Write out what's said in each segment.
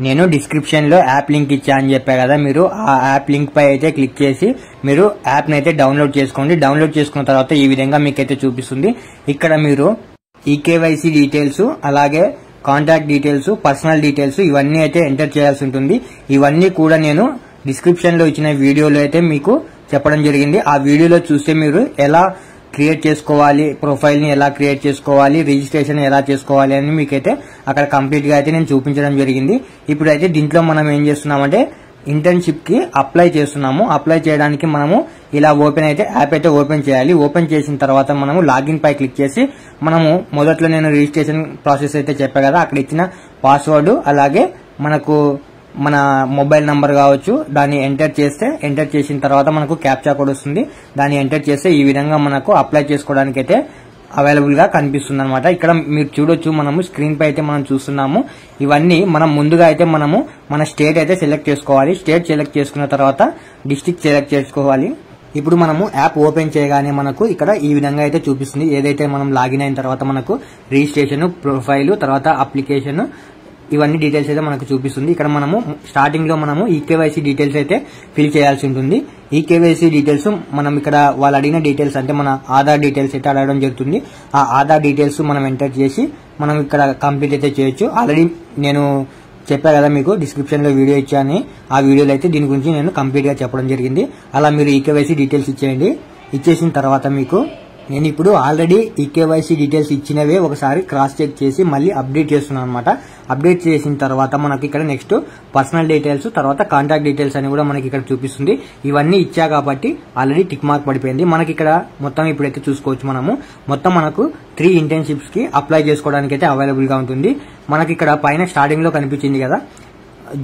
నేను డిస్క్రిప్షన్ లో app link ఇచ్చా అని చెప్పా కదా, మీరు ఆ యాప్ లింక్ పై అయితే క్లిక్ చేసి మీరు యాప్ ని అయితే డౌన్లోడ్ చేసుకోండి. డౌన్లోడ్ చేసుకున్న తర్వాత ఈ విధంగా మీకైతే చూపిస్తుంది. ఇక్కడ మీరు ఈకేవైసీ డీటెయిల్స్, అలాగే కాంటాక్ట్ డీటెయిల్స్, పర్సనల్ డీటెయిల్స్ ఇవన్నీ అయితే ఎంటర్ చేయాల్సి ఉంటుంది. ఇవన్నీ కూడా నేను డిస్క్రిప్షన్ లో ఇచ్చిన వీడియోలో అయితే మీకు చెప్పడం జరిగింది. ఆ వీడియోలో చూస్తే మీరు ఎలా క్రియేట్ చేసుకోవాలి, ప్రొఫైల్ ని ఎలా క్రియేట్ చేసుకోవాలి, రిజిస్ట్రేషన్ ఎలా చేసుకోవాలి అని మీకైతే అక్కడ కంప్లీట్ గా అయితే నేను చూపించడం జరిగింది. ఇప్పుడైతే దీంట్లో మనం ఏం చేస్తున్నామంటే ఇంటర్న్షిప్ కి అప్లై చేస్తున్నాము. అప్లై చేయడానికి మనము ఇలా ఓపెన్ అయితే యాప్ అయితే ఓపెన్ చేయాలి. ఓపెన్ చేసిన తర్వాత మనము లాగిన్ పై క్లిక్ చేసి మనము మొదట్లో నేను రిజిస్ట్రేషన్ ప్రాసెస్ అయితే చెప్పా కదా, అక్కడ ఇచ్చిన పాస్వర్డ్ అలాగే మనకు మన మొబైల్ నంబర్ కావచ్చు దాన్ని ఎంటర్ చేస్తే, ఎంటర్ చేసిన తర్వాత మనకు క్యాప్చా కోడ్ వస్తుంది. దాన్ని ఎంటర్ చేస్తే ఈ విధంగా మనకు అప్లై చేసుకోవడానికి అయితే అవైలబుల్ గా కనిపిస్తుంది అనమాట. ఇక్కడ మీరు చూడొచ్చు, మనము స్క్రీన్ పై అయితే మనం చూస్తున్నాము. ఇవన్నీ మనం ముందుగా అయితే మనము మన స్టేట్ అయితే సెలెక్ట్ చేసుకోవాలి. స్టేట్ సెలెక్ట్ చేసుకున్న తర్వాత డిస్ట్రిక్ట్ సెలెక్ట్ చేసుకోవాలి. ఇప్పుడు మనము యాప్ ఓపెన్ చేయగానే మనకు ఇక్కడ ఈ విధంగా అయితే చూపిస్తుంది. ఏదైతే మనం లాగిన్ అయిన తర్వాత మనకు రిజిస్ట్రేషన్, ప్రొఫైల్, తర్వాత అప్లికేషన్ ఇవన్నీ డీటెయిల్స్ అయితే మనకు చూపిస్తుంది. ఇక్కడ మనము స్టార్టింగ్ లో మనము ఈకేవైసీ డీటెయిల్స్ అయితే ఫిల్ చేయాల్సి ఉంటుంది. ఈకేవైసీ డీటెయిల్స్ మనం ఇక్కడ వాళ్ళు అడిగిన డీటెయిల్స్ అంటే మన ఆధార్ డీటెయిల్స్ అయితే అడగడం జరుగుతుంది. ఆ ఆధార్ డీటెయిల్స్ మనం ఎంటర్ చేసి మనం ఇక్కడ కంప్లీట్ అయితే చేయొచ్చు. ఆల్రెడీ నేను చెప్పా కదా మీకు డిస్క్రిప్షన్ లో వీడియో ఇచ్చాను. ఆ వీడియోలో అయితే దీని గురించి నేను కంప్లీట్ గా చెప్పడం జరిగింది. అలా మీరు ఈకేవైసీ డీటెయిల్స్ ఇచ్చేయండి. ఇచ్చేసిన తర్వాత మీకు నేను ఇప్పుడు ఆల్రెడీ ఈకేవైసీ డీటెయిల్స్ ఇచ్చినవే ఒకసారి క్రాస్ చెక్ చేసి మళ్ళీ అప్డేట్ చేస్తున్నాను అనమాట. అప్డేట్ చేసిన తర్వాత మనకి ఇక్కడ నెక్స్ట్ పర్సనల్ డీటెయిల్స్, తర్వాత కాంటాక్ట్ డీటెయిల్స్ అని కూడా మనకి ఇక్కడ చూపిస్తుంది. ఇవన్నీ ఇచ్చా కాబట్టి ఆల్రెడీ టిక్ మార్క్ పడిపోయింది. మనకి ఇక్కడ మొత్తం ఇప్పుడైతే చూసుకోవచ్చు. మనము మొత్తం మనకు 3 ఇంటర్న్షిప్స్ కి అప్లై చేసుకోవడానికి అయితే అవైలబుల్ గా ఉంటుంది. మనకి ఇక్కడ పైన స్టార్టింగ్ లో కనిపించింది కదా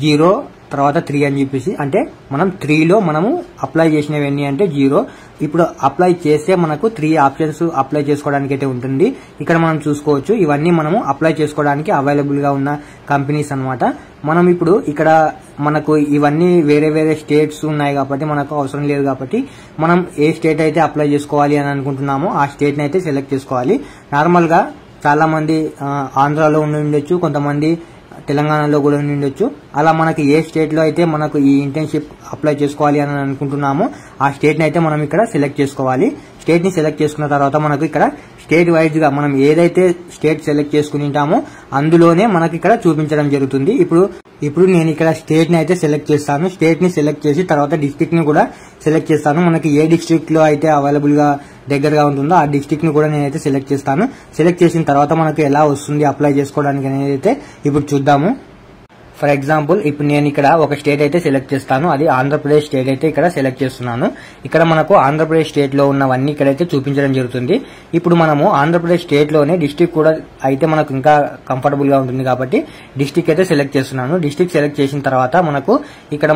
0 తర్వాత 3 అని చెప్పేసి, అంటే మనం 3లో మనము అప్లై చేసినవి ఎన్ని అంటే 0. ఇప్పుడు అప్లై చేస్తే మనకు 3 ఆప్షన్స్ అప్లై చేసుకోవడానికి అయితే ఉంటుంది. ఇక్కడ మనం చూసుకోవచ్చు. ఇవన్నీ మనము అప్లై చేసుకోవడానికి అవైలబుల్ గా ఉన్న కంపెనీస్ అన్నమాట. మనం ఇప్పుడు ఇక్కడ మనకు ఇవన్నీ వేరే వేరే స్టేట్స్ ఉన్నాయి కాబట్టి మనకు అవసరం లేదు కాబట్టి మనం ఏ స్టేట్ అయితే అప్లై చేసుకోవాలి అని అనుకుంటున్నామో ఆ స్టేట్ ని అయితే సెలెక్ట్ చేసుకోవాలి. నార్మల్ గా చాలా మంది ఆంధ్రాలో ఉండి ఉండొచ్చు, కొంతమంది తెలంగాణలో కూడా ఉండొచ్చు. అలా మనకి ఏ స్టేట్ లో అయితే మనకు ఈ ఇంటర్న్షిప్ అప్లై చేసుకోవాలి అని అనుకుంటున్నామో ఆ స్టేట్ ని అయితే మనం ఇక్కడ సెలెక్ట్ చేసుకోవాలి. స్టేట్ ని సెలెక్ట్ చేసుకున్న తర్వాత మనకు ఇక్కడ స్టేట్ వైజ్ గా మనం ఏదైతే స్టేట్ సెలెక్ట్ చేసుకుని ఉంటామో అందులోనే మనకి ఇక్కడ చూపించడం జరుగుతుంది. ఇప్పుడు నేను ఇక్కడ స్టేట్ ని అయితే సెలెక్ట్ చేస్తాను. స్టేట్ ని సెలెక్ట్ చేసి తర్వాత డిస్ట్రిక్ట్ ని కూడా సెలెక్ట్ చేస్తాను. మనకి ఏ డిస్ట్రిక్ట్ లో అయితే అవైలబుల్ గా దగ్గరగా ఉంటుందో ఆ డిస్ట్రిక్ట్ ని కూడా నేనైతే సెలెక్ట్ చేస్తాను. సెలెక్ట్ చేసిన తర్వాత మనకు ఎలా వస్తుంది అప్లై చేసుకోవడానికి అనేది అయితే ఇప్పుడు చూద్దాము. ఫర్ ఎగ్జాంపుల్ ఇప్పుడు నేను ఇక్కడ ఒక స్టేట్ అయితే సెలెక్ట్ చేస్తాను. అది ఆంధ్రప్రదేశ్ స్టేట్ అయితే ఇక్కడ సెలెక్ట్ చేస్తున్నాను. ఇక్కడ మనకు ఆంధ్రప్రదేశ్ స్టేట్ లో ఉన్నవన్నీ ఇక్కడైతే చూపించడం జరుగుతుంది. ఇప్పుడు మనము ఆంధ్రప్రదేశ్ స్టేట్ లోనే డిస్ట్రిక్ట్ కూడా అయితే మనకు ఇంకా కంఫర్టబుల్ గా ఉంటుంది కాబట్టి డిస్ట్రిక్ట్ అయితే సెలెక్ట్ చేస్తున్నాను. డిస్ట్రిక్ట్ సెలెక్ట్ చేసిన తర్వాత మనకు ఇక్కడ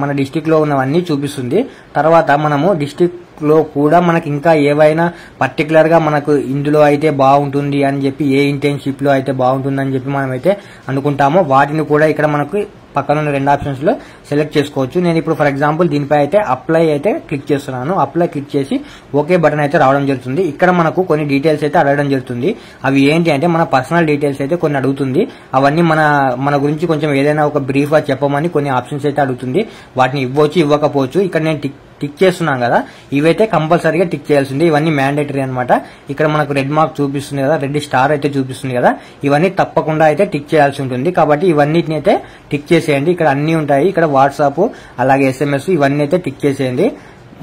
మన డిస్ట్రిక్ట్ లో ఉన్నవన్నీ చూపిస్తుంది. తర్వాత మనము డిస్ట్రిక్ట్ లో కూడా మనకి ఇంకా ఏవైనా పర్టికులర్ గా మనకు ఇందులో అయితే బాగుంటుంది అని చెప్పి, ఏ ఇంటర్న్షిప్ లో అయితే బాగుంటుంది అని చెప్పి మనం అయితే అనుకుంటామో వాటిని కూడా ఇక్కడ మనకు పక్కన ఉన్న 2 ఆప్షన్స్ లో సెలెక్ట్ చేసుకోవచ్చు. నేను ఇప్పుడు ఫర్ ఎగ్జాంపుల్ దీనిపై అయితే అప్లై అయితే క్లిక్ చేస్తున్నాను. అప్లై క్లిక్ చేసి ఓకే బటన్ అయితే రావడం జరుగుతుంది. ఇక్కడ మనకు కొన్ని డీటెయిల్స్ అయితే అడగడం జరుగుతుంది. అవి ఏంటి అంటే మన పర్సనల్ డీటెయిల్స్ అయితే కొన్ని అడుగుతుంది. అవన్నీ మన గురించి కొంచెం ఏదైనా ఒక బ్రీఫ్ గా చెప్పమని కొన్ని ఆప్షన్స్ అయితే అడుగుతుంది. వాటిని ఇవ్వచ్చు, ఇవ్వకపోవచ్చు. ఇక్కడ నేను టిక్ చేస్తున్నాం కదా, ఇవైతే కంపల్సరీగా టిక్ చేయాల్సింది. ఇవన్నీ మ్యాండేటరీ అనమాట. ఇక్కడ మనకు రెడ్ మార్క్ చూపిస్తుంది కదా, రెడ్ స్టార్ అయితే చూపిస్తుంది కదా, ఇవన్నీ తప్పకుండా అయితే టిక్ చేయాల్సి ఉంటుంది. కాబట్టి ఇవన్నిటిని అయితే టిక్ చేసేయండి. ఇక్కడ అన్ని ఉంటాయి. ఇక్కడ వాట్సాప్ అలాగే SMS ఇవన్నీ అయితే టిక్ చేసేయండి.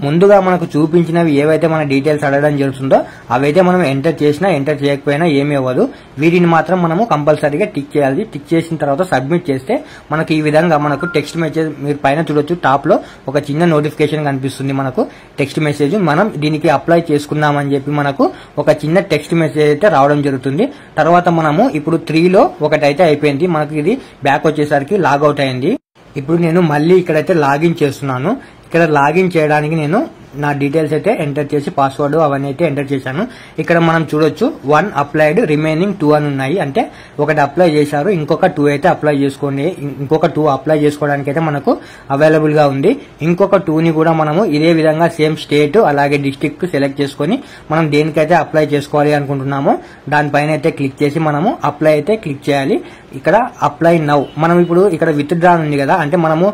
ముందుగా మనకు చూపించినవి ఏవైతే మన డీటెయిల్స్ అడగడం జరుగుతుందో అవైతే మనం ఎంటర్ చేసినా ఎంటర్ చేయకపోయినా ఏమీ అవ్వదు. వీటిని మాత్రం మనము కంపల్సరీగా టిక్ చేయాలి. టిక్ చేసిన తర్వాత సబ్మిట్ చేస్తే మనకు ఈ విధంగా మనకు టెక్స్ట్ మెసేజ్ మీరు పైన చూడొచ్చు, టాప్ లో ఒక చిన్న నోటిఫికేషన్ కనిపిస్తుంది. మనకు టెక్స్ట్ మెసేజ్ మనం దీనికి అప్లై చేసుకున్నామని చెప్పి మనకు ఒక చిన్న టెక్స్ట్ మెసేజ్ అయితే రావడం జరుగుతుంది. తర్వాత మనము ఇప్పుడు 3లో ఒకటైతే అయిపోయింది. మనకు ఇది బ్యాక్ వచ్చేసరికి లాగౌట్ అయింది. ఇప్పుడు నేను మళ్ళీ ఇక్కడైతే లాగిన్ చేస్తున్నాను. ఇక్కడ లాగిన్ చేయడానికి నేను నా డీటెయిల్స్ అయితే ఎంటర్ చేసి పాస్వర్డ్ అవన్నీ అయితే ఎంటర్ చేశాను. ఇక్కడ మనం చూడొచ్చు 1 అప్లైడ్ రిమైనింగ్ 2 అని ఉన్నాయి. అంటే ఒకటి అప్లై చేశారు, ఇంకొక 2 అయితే అప్లై చేసుకోండి. ఇంకొక 2 అప్లై చేసుకోవడానికి అయితే మనకు అవైలబుల్ గా ఉంది. ఇంకొక 2ని కూడా మనము ఇదే విధంగా సేమ్ స్టేట్ అలాగే డిస్ట్రిక్ట్ సెలెక్ట్ చేసుకుని మనం దేనికైతే అప్లై చేసుకోవాలి అనుకుంటున్నామో దానిపైన అయితే క్లిక్ చేసి మనము అప్లై అయితే క్లిక్ చేయాలి. ఇక్కడ అప్లై నౌ. మనం ఇప్పుడు ఇక్కడ విత్ డ్రా ఉంది కదా, అంటే మనము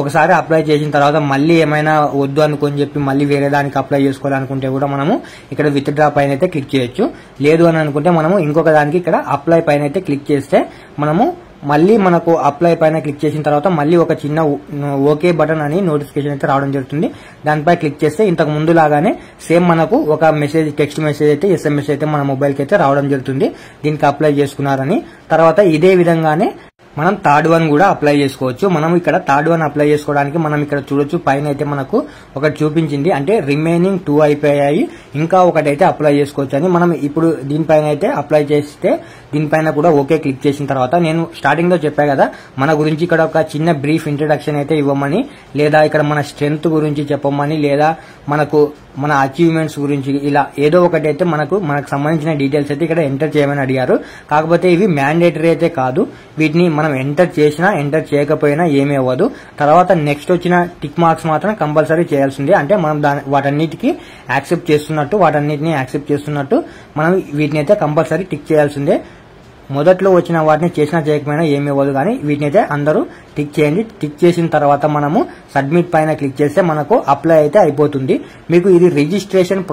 ఒకసారి అప్లై చేసిన తర్వాత మళ్ళీ ఏమైనా వద్దు అనుకొని చెప్పి మళ్ళీ వేరే దానికి అప్లై చేసుకోవాలనుకుంటే కూడా మనము ఇక్కడ విత్ డ్రా పైన అయితే క్లిక్ చేయొచ్చు. లేదు అని అనుకుంటే మనము ఇంకొక దానికి ఇక్కడ అప్లై పైన అయితే క్లిక్ చేస్తే మనము మళ్ళీ మనకు అప్లై పైన క్లిక్ చేసిన తర్వాత మళ్ళీ ఒక చిన్న ఓకే బటన్ అని నోటిఫికేషన్ అయితే రావడం జరుగుతుంది. దానిపై క్లిక్ చేస్తే ఇంతకు ముందు లాగానే సేమ్ మనకు ఒక మెసేజ్, టెక్స్ట్ మెసేజ్ అయితే SMS అయితే మన మొబైల్ కి అయితే రావడం జరుగుతుంది దీనికి అప్లై చేసుకున్నారని. తర్వాత ఇదే విధంగానే మనం థర్డ్ వన్ కూడా అప్లై చేసుకోవచ్చు. మనం ఇక్కడ థర్డ్ వన్ అప్లై చేసుకోవడానికి మనం ఇక్కడ చూడొచ్చు, పైన అయితే మనకు ఒకటి చూపించింది, అంటే రిమైనింగ్ 2 అయిపోయాయి, ఇంకా ఒకటైతే అప్లై చేసుకోవచ్చు అని. మనం ఇప్పుడు దీనిపైన అయితే అప్లై చేస్తే దీనిపైన కూడా ఓకే క్లిక్ చేసిన తర్వాత నేను స్టార్టింగ్ లో చెప్పా కదా మన గురించి ఇక్కడ ఒక చిన్న బ్రీఫ్ ఇంట్రడక్షన్ అయితే ఇవ్వమని, లేదా ఇక్కడ మన స్ట్రెంగ్త్ గురించి చెప్పమని, లేదా మనకు మన అచీవ్మెంట్స్ గురించి, ఇలా ఏదో ఒకటి అయితే మనకు సంబంధించిన డీటెయిల్స్ అయితే ఇక్కడ ఎంటర్ చేయమని అడిగారు. కాకపోతే ఇవి మ్యాండేటరీ అయితే కాదు, వీటిని మనం ఎంటర్ చేసినా ఎంటర్ చేయకపోయినా ఏమీ అవ్వదు. తర్వాత నెక్స్ట్ వచ్చిన టిక్ మార్క్స్ మాత్రం కంపల్సరీ చేయాల్సిందే, అంటే మనం వాటన్నిటికీ యాక్సెప్ట్ చేస్తున్నట్టు మనం వీటిని అయితే కంపల్సరీ టిక్ చేయాల్సిందే. మొదట్లో వచ్చిన వాటిని చేసినా చేయకపోయినా ఏమీ అవ్వదు, కానీ వీటిని అయితే అందరూ టిక్ చేయండి. టిక్ చేసిన తర్వాత మనము సబ్మిట్ పైన క్లిక్ చేస్తే మనకు అప్లై అయితే అయిపోతుంది. మీకు ఇది రిజిస్ట్రేషన్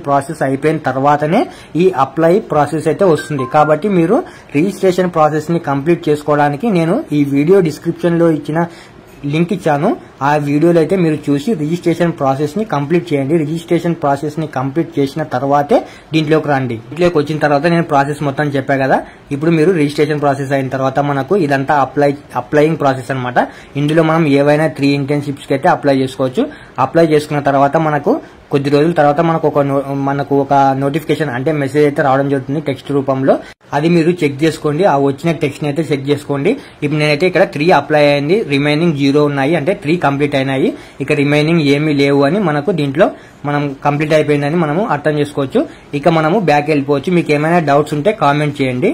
ప్రాసెస్ అయిపోయిన తర్వాతనే ఈ అప్లై ప్రాసెస్ అయితే వస్తుంది. కాబట్టి మీరు రిజిస్ట్రేషన్ ప్రాసెస్ ని కంప్లీట్ చేసుకోవడానికి నేను ఈ వీడియో డిస్క్రిప్షన్ లో ఇచ్చిన లింక్ ఇచ్చాను. ఆ వీడియోలో అయితే మీరు చూసి రిజిస్ట్రేషన్ ప్రాసెస్ ని కంప్లీట్ చేయండి. రిజిస్ట్రేషన్ ప్రాసెస్ ని కంప్లీట్ చేసిన తర్వాతే దీంట్లోకి రండి. దీంట్లోకి వచ్చిన తర్వాత నేను ప్రాసెస్ మొత్తం చెప్పా కదా, ఇప్పుడు మీరు రిజిస్ట్రేషన్ ప్రాసెస్ అయిన తర్వాత మనకు ఇదంతా అప్లయింగ్ ప్రాసెస్ అన్నమాట. ఇందులో మనం ఏవైనా 3 ఇంటర్న్షిప్స్ కి అయితే అప్లై చేసుకోవచ్చు. అప్లై చేసుకున్న తర్వాత మనకు కొద్ది రోజుల తర్వాత మనకు ఒక నోటిఫికేషన్ అంటే మెసేజ్ అయితే రావడం జరుగుతుంది టెక్స్ట్ రూపంలో. అది మీరు చెక్ చేసుకోండి, ఆ వచ్చిన టెక్స్ట్ ని అయితే చెక్ చేసుకోండి. ఇప్పుడు నేనైతే ఇక్కడ 3 అప్లై అయింది, రిమైనింగ్ 0 ఉన్నాయి, అంటే 3 కంప్లీట్ అయినాయి, ఇక రిమైనింగ్ ఏమీ లేవు అని మనకు దీంట్లో మనం కంప్లీట్ అయిపోయిందని మనము అర్థం చేసుకోవచ్చు. ఇక మనము బ్యాక్ వెళ్ళిపోవచ్చు. మీకు ఏమైనా డౌట్స్ ఉంటే కామెంట్ చేయండి.